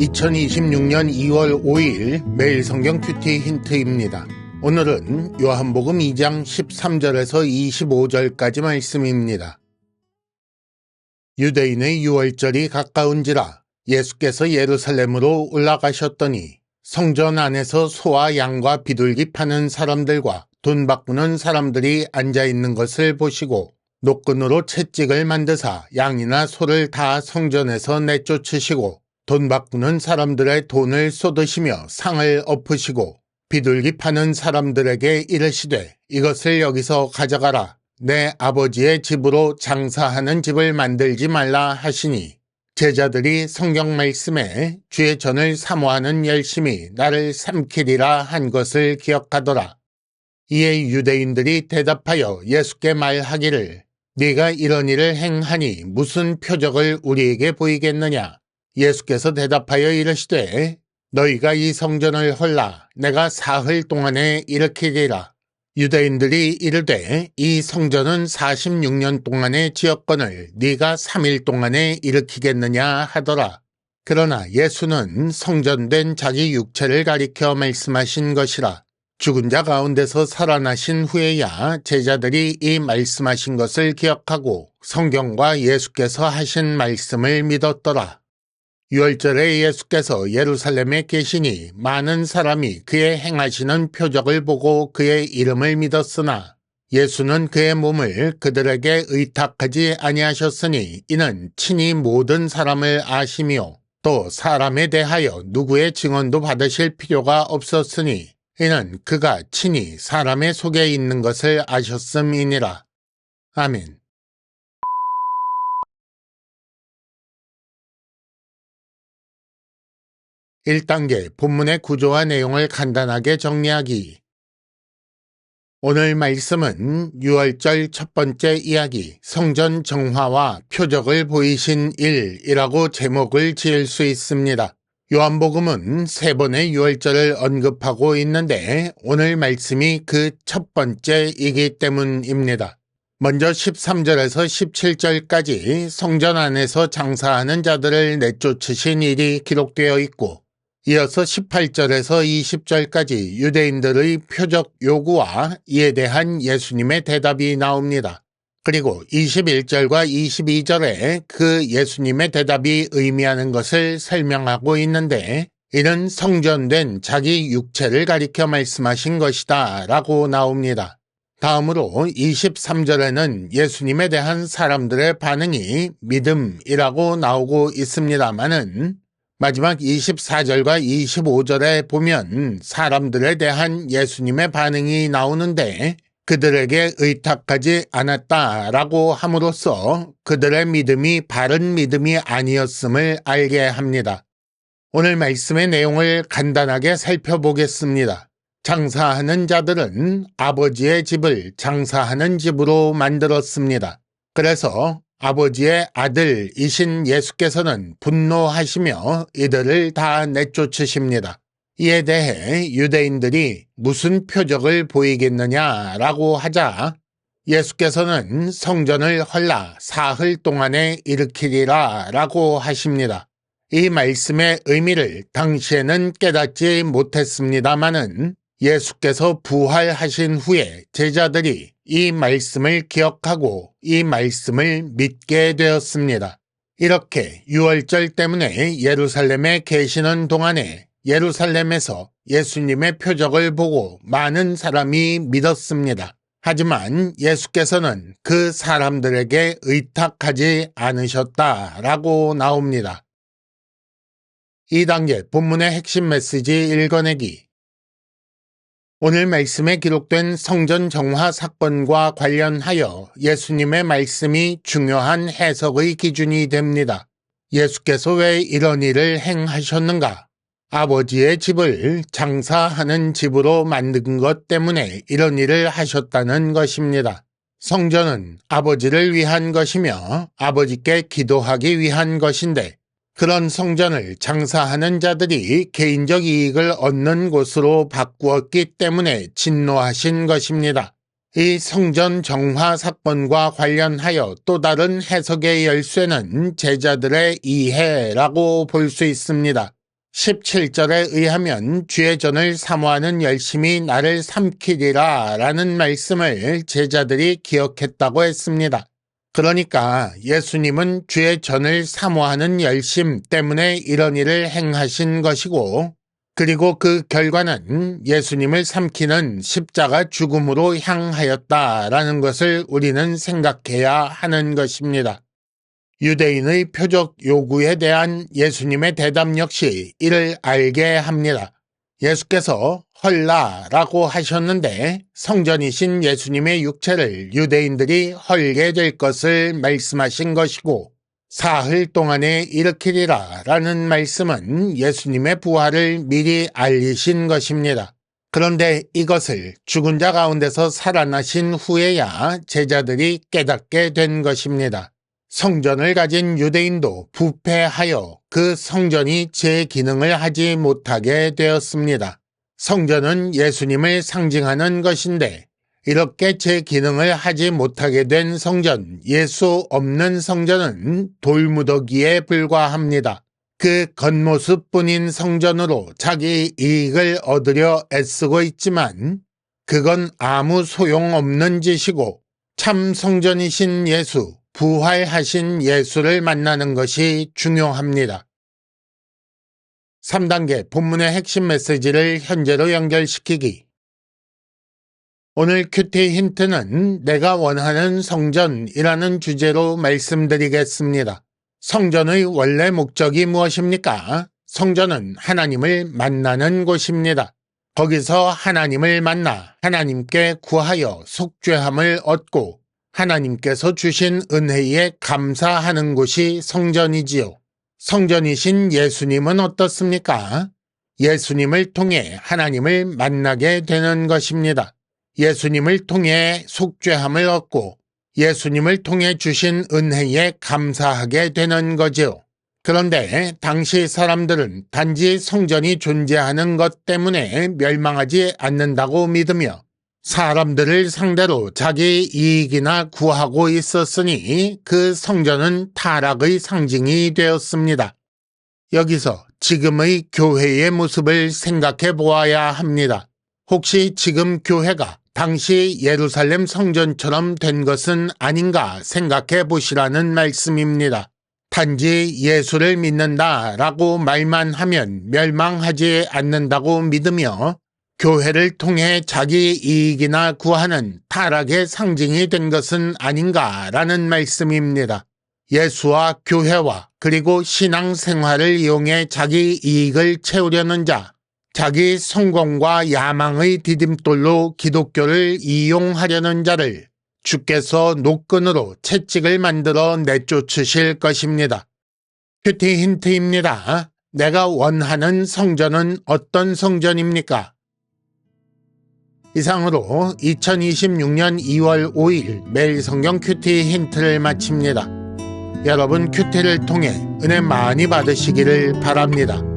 2026년 2월 5일 매일 성경 큐티 힌트입니다. 오늘은 요한복음 2장 13절에서 25절까지 말씀입니다. 유대인의 유월절이 가까운지라 예수께서 예루살렘으로 올라가셨더니 성전 안에서 소와 양과 비둘기 파는 사람들과 돈 바꾸는 사람들이 앉아있는 것을 보시고 노끈으로 채찍을 만드사 양이나 소를 다 성전에서 내쫓으시고 돈 바꾸는 사람들의 돈을 쏟으시며 상을 엎으시고 비둘기 파는 사람들에게 이르시되 이것을 여기서 가져가라. 내 아버지의 집으로 장사하는 집을 만들지 말라 하시니 제자들이 성경 말씀에 주의 전을 사모하는 열심히 나를 삼키리라 한 것을 기억하더라. 이에 유대인들이 대답하여 예수께 말하기를 네가 이런 일을 행하니 무슨 표적을 우리에게 보이겠느냐. 예수께서 대답하여 이르시되 너희가 이 성전을 헐라 내가 사흘 동안에 일으키리라. 유대인들이 이르되 이 성전은 46년 동안의 지었거늘 네가 3일 동안에 일으키겠느냐 하더라. 그러나 예수는 성전된 자기 육체를 가리켜 말씀하신 것이라. 죽은 자 가운데서 살아나신 후에야 제자들이 이 말씀하신 것을 기억하고 성경과 예수께서 하신 말씀을 믿었더라. 유월절에 예수께서 예루살렘에 계시니 많은 사람이 그의 행하시는 표적을 보고 그의 이름을 믿었으나 예수는 그의 몸을 그들에게 의탁하지 아니하셨으니 이는 친히 모든 사람을 아시며 또 사람에 대하여 누구의 증언도 받으실 필요가 없었으니 이는 그가 친히 사람의 속에 있는 것을 아셨음이니라. 아멘. 1단계 본문의 구조와 내용을 간단하게 정리하기. 오늘 말씀은 유월절 첫 번째 이야기 성전 정화와 표적을 보이신 일이라고 제목을 지을 수 있습니다. 요한복음은 3번의 유월절을 언급하고 있는데 오늘 말씀이 그 첫 번째이기 때문입니다. 먼저 13절에서 17절까지 성전 안에서 장사하는 자들을 내쫓으신 일이 기록되어 있고 이어서 18절에서 20절까지 유대인들의 표적 요구와 이에 대한 예수님의 대답이 나옵니다. 그리고 21절과 22절에 그 예수님의 대답이 의미하는 것을 설명하고 있는데 이는 성전된 자기 육체를 가리켜 말씀하신 것이다 라고 나옵니다. 다음으로 23절에는 예수님에 대한 사람들의 반응이 믿음이라고 나오고 있습니다만은 마지막 24절과 25절에 보면 사람들에 대한 예수님의 반응이 나오는데 그들에게 의탁하지 않았다라고 함으로써 그들의 믿음이 바른 믿음이 아니었음을 알게 합니다. 오늘 말씀의 내용을 간단하게 살펴보겠습니다. 장사하는 자들은 아버지의 집을 장사하는 집으로 만들었습니다. 그래서 아버지의 아들이신 예수께서는 분노하시며 이들을 다 내쫓으십니다. 이에 대해 유대인들이 무슨 표적을 보이겠느냐라고 하자 예수께서는 성전을 헐라 사흘 동안에 일으키리라 라고 하십니다. 이 말씀의 의미를 당시에는 깨닫지 못했습니다마는 예수께서 부활하신 후에 제자들이 이 말씀을 기억하고 이 말씀을 믿게 되었습니다. 이렇게 유월절 때문에 예루살렘에 계시는 동안에 예루살렘에서 예수님의 표적을 보고 많은 사람이 믿었습니다. 하지만 예수께서는 그 사람들에게 의탁하지 않으셨다라고 나옵니다. 2단계 본문의 핵심 메시지 읽어내기. 오늘 말씀에 기록된 성전 정화 사건과 관련하여 예수님의 말씀이 중요한 해석의 기준이 됩니다. 예수께서 왜 이런 일을 행하셨는가? 아버지의 집을 장사하는 집으로 만든 것 때문에 이런 일을 하셨다는 것입니다. 성전은 아버지를 위한 것이며 아버지께 기도하기 위한 것인데 그런 성전을 장사하는 자들이 개인적 이익을 얻는 곳으로 바꾸었기 때문에 진노하신 것입니다. 이 성전 정화 사건과 관련하여 또 다른 해석의 열쇠는 제자들의 이해라고 볼 수 있습니다. 17절에 의하면 주의 전을 사모하는 열심이 나를 삼키리라 라는 말씀을 제자들이 기억했다고 했습니다. 그러니까 예수님은 주의 전을 사모하는 열심 때문에 이런 일을 행하신 것이고, 그리고 그 결과는 예수님을 삼키는 십자가 죽음으로 향하였다라는 것을 우리는 생각해야 하는 것입니다. 유대인의 표적 요구에 대한 예수님의 대답 역시 이를 알게 합니다. 예수께서 헐라라고 하셨는데 성전이신 예수님의 육체를 유대인들이 헐게 될 것을 말씀하신 것이고, 사흘 동안에 일으키리라 라는 말씀은 예수님의 부활을 미리 알리신 것입니다. 그런데 이것을 죽은 자 가운데서 살아나신 후에야 제자들이 깨닫게 된 것입니다. 성전을 가진 유대인도 부패하여 그 성전이 제 기능을 하지 못하게 되었습니다. 성전은 예수님을 상징하는 것인데 이렇게 제 기능을 하지 못하게 된 성전, 예수 없는 성전은 돌무더기에 불과합니다. 그 겉모습뿐인 성전으로 자기 이익을 얻으려 애쓰고 있지만 그건 아무 소용없는 짓이고, 참 성전이신 예수, 부활하신 예수를 만나는 것이 중요합니다. 3단계 본문의 핵심 메시지를 현재로 연결시키기. 오늘 큐티 힌트는 내가 원하는 성전이라는 주제로 말씀드리겠습니다. 성전의 원래 목적이 무엇입니까? 성전은 하나님을 만나는 곳입니다. 거기서 하나님을 만나 하나님께 구하여 속죄함을 얻고 하나님께서 주신 은혜에 감사하는 곳이 성전이지요. 성전이신 예수님은 어떻습니까? 예수님을 통해 하나님을 만나게 되는 것입니다. 예수님을 통해 속죄함을 얻고 예수님을 통해 주신 은혜에 감사하게 되는 거지요. 그런데 당시 사람들은 단지 성전이 존재하는 것 때문에 멸망하지 않는다고 믿으며 사람들을 상대로 자기 이익이나 구하고 있었으니 그 성전은 타락의 상징이 되었습니다. 여기서 지금의 교회의 모습을 생각해 보아야 합니다. 혹시 지금 교회가 당시 예루살렘 성전처럼 된 것은 아닌가 생각해 보시라는 말씀입니다. 단지 예수를 믿는다라고 말만 하면 멸망하지 않는다고 믿으며 교회를 통해 자기 이익이나 구하는 타락의 상징이 된 것은 아닌가라는 말씀입니다. 예수와 교회와 그리고 신앙생활을 이용해 자기 이익을 채우려는 자, 자기 성공과 야망의 디딤돌로 기독교를 이용하려는 자를 주께서 노끈으로 채찍을 만들어 내쫓으실 것입니다. 큐티 힌트입니다. 내가 원하는 성전은 어떤 성전입니까? 이상으로 2026년 2월 5일 매일 성경 큐티 힌트를 마칩니다. 여러분 큐티를 통해 은혜 많이 받으시기를 바랍니다.